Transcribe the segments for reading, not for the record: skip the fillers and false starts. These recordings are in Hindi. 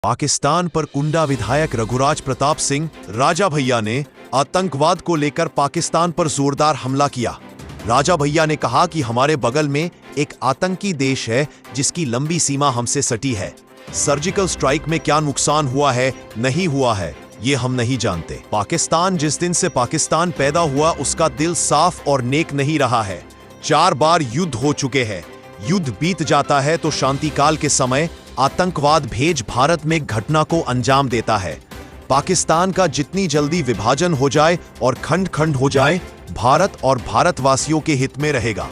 पाकिस्तान पर कुंडा विधायक रघुराज प्रताप सिंह राजा भैया ने आतंकवाद को लेकर पाकिस्तान पर जोरदार हमला किया। राजा भैया ने कहा कि हमारे बगल में एक आतंकी देश है जिसकी लंबी सीमा हमसे सटी है। सर्जिकल स्ट्राइक में क्या नुकसान हुआ है नहीं हुआ है ये हम नहीं जानते। पाकिस्तान जिस दिन से पाकिस्तान पैदा हुआ उसका दिल साफ और नेक नहीं रहा है। 4 बार युद्ध हो चुके हैं। युद्ध बीत जाता है तो शांतिकाल के समय आतंकवाद भेज भारत में घटना को अंजाम देता है। पाकिस्तान का जितनी जल्दी विभाजन हो जाए और खंड खंड हो जाए भारत और भारतवासियों के हित में रहेगा।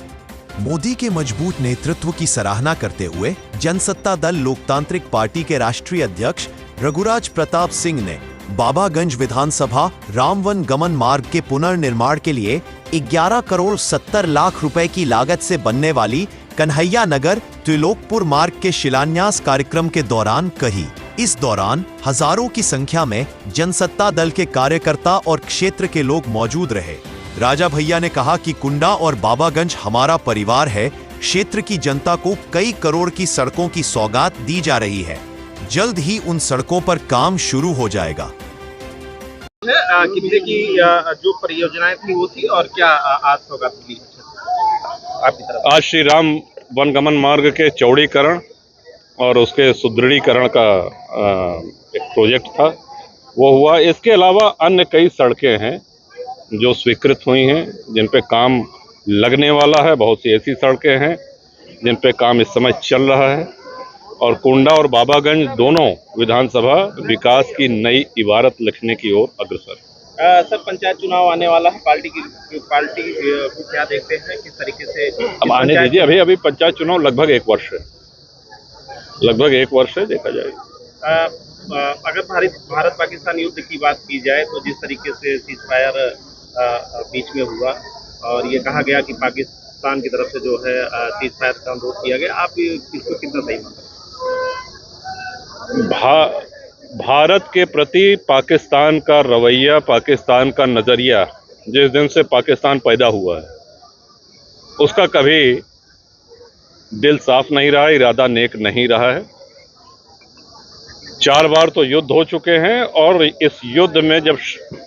मोदी के मजबूत नेतृत्व की सराहना करते हुए जनसत्ता दल लोकतांत्रिक पार्टी के राष्ट्रीय अध्यक्ष रघुराज प्रताप सिंह ने बाबागंज विधानसभा रामवन गमन मार्ग के पुनर्निर्माण के लिए 11 करोड़ 70 लाख रुपए की लागत से बनने वाली कन्हैया नगर त्रिलोकपुर मार्ग के शिलान्यास कार्यक्रम के दौरान कही। इस दौरान हजारों की संख्या में जनसत्ता दल के कार्यकर्ता और क्षेत्र के लोग मौजूद रहे। राजा भैया ने कहा कि कुंडा और बाबागंज हमारा परिवार है। क्षेत्र की जनता को कई करोड़ की सड़कों की सौगात दी जा रही है। जल्द ही उन सड़कों पर काम शुरू हो जाएगा। कितने की जो परियोजनाएं थी वो थी और क्या आज सौगात मिली आपकी तरफ? आज श्री राम वनगमन मार्ग के चौड़ीकरण और उसके सुदृढ़ीकरण का एक प्रोजेक्ट था, वो हुआ। इसके अलावा अन्य कई सड़कें हैं जो स्वीकृत हुई हैं, जिन पे काम लगने वाला है। बहुत सी ऐसी सड़कें हैं जिन पे काम इस समय चल रहा है। और कुंडा और बाबागंज दोनों विधानसभा विकास की नई इबारत लिखने की ओर अग्रसर। सर, पंचायत चुनाव आने वाला है। पार्टी को क्या देखते हैं, किस तरीके से? अब आने दीजिए। अभी पंचायत चुनाव लगभग 1 वर्ष है, देखा जाएगा। अगर भारत पाकिस्तान युद्ध की बात की जाए तो जिस तरीके से सीज फायर बीच में हुआ और ये कहा गया कि पाकिस्तान की तरफ से जो है सीज फायर का अनुरोध किया गया, आप इसको कितना सही मानते हैं? भारत के प्रति पाकिस्तान का रवैया, पाकिस्तान का नजरिया जिस दिन से पाकिस्तान पैदा हुआ है उसका कभी दिल साफ नहीं रहा, इरादा नेक नहीं रहा है। 4 बार तो युद्ध हो चुके हैं और इस युद्ध में जब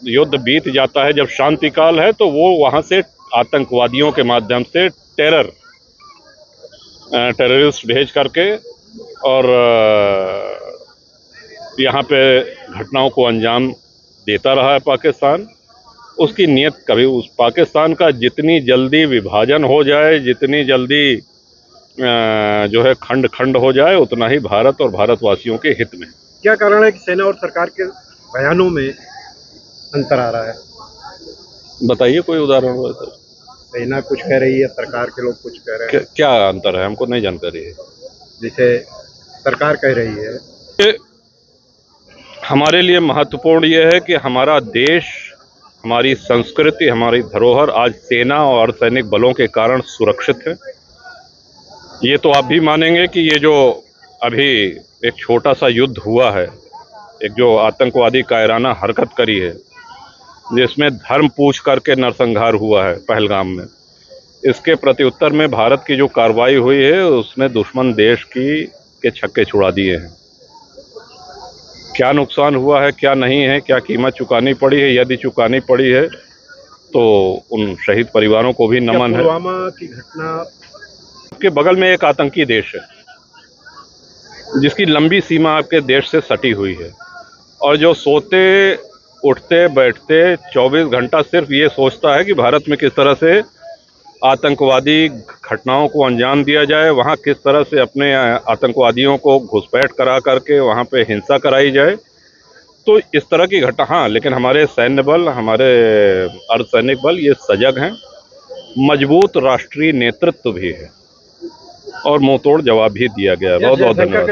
युद्ध बीत जाता है, जब शांति काल है, तो वो वहां से आतंकवादियों के माध्यम से टेररिस्ट भेज करके और यहाँ पे घटनाओं को अंजाम देता रहा है पाकिस्तान। उसकी नीयत कभी उस पाकिस्तान का जितनी जल्दी विभाजन हो जाए, जितनी जल्दी जो है खंड खंड हो जाए, उतना ही भारत और भारतवासियों के हित में। क्या कारण है कि सेना और सरकार के बयानों में अंतर आ रहा है? बताइए कोई उदाहरण हो सर। सेना कुछ कह रही है, सरकार के लोग कुछ कह रहे हैं। क्या अंतर है, हमको नहीं जानकारी है। जैसे सरकार कह रही है, हमारे लिए महत्वपूर्ण यह है कि हमारा देश, हमारी संस्कृति, हमारी धरोहर आज सेना और अर्धसैनिक बलों के कारण सुरक्षित है। ये तो आप भी मानेंगे कि ये जो अभी एक छोटा सा युद्ध हुआ है, एक जो आतंकवादी कायराना हरकत करी है, जिसमें धर्म पूछ करके नरसंहार हुआ है पहलगाम में, इसके प्रत्युत्तर में भारत की जो कार्रवाई हुई है उसने दुश्मन देश के छक्के छुड़ा दिए हैं। क्या नुकसान हुआ है, क्या नहीं है, क्या कीमत चुकानी पड़ी है, यदि चुकानी पड़ी है तो उन शहीद परिवारों को भी नमन है। पुलवामा की घटना के बगल में एक आतंकी देश है जिसकी लंबी सीमा आपके देश से सटी हुई है और जो सोते उठते बैठते 24 घंटा सिर्फ ये सोचता है कि भारत में किस तरह से आतंकवादी घटनाओं को अंजाम दिया जाए, वहाँ किस तरह से अपने आतंकवादियों को घुसपैठ करा करके वहाँ पे हिंसा कराई जाए। तो इस तरह की घटना, हाँ, लेकिन हमारे सैन्य बल, हमारे अर्धसैनिक बल ये सजग हैं। मजबूत राष्ट्रीय नेतृत्व भी है और मुंहतोड़ जवाब भी दिया गया है। बहुत बहुत धन्यवाद।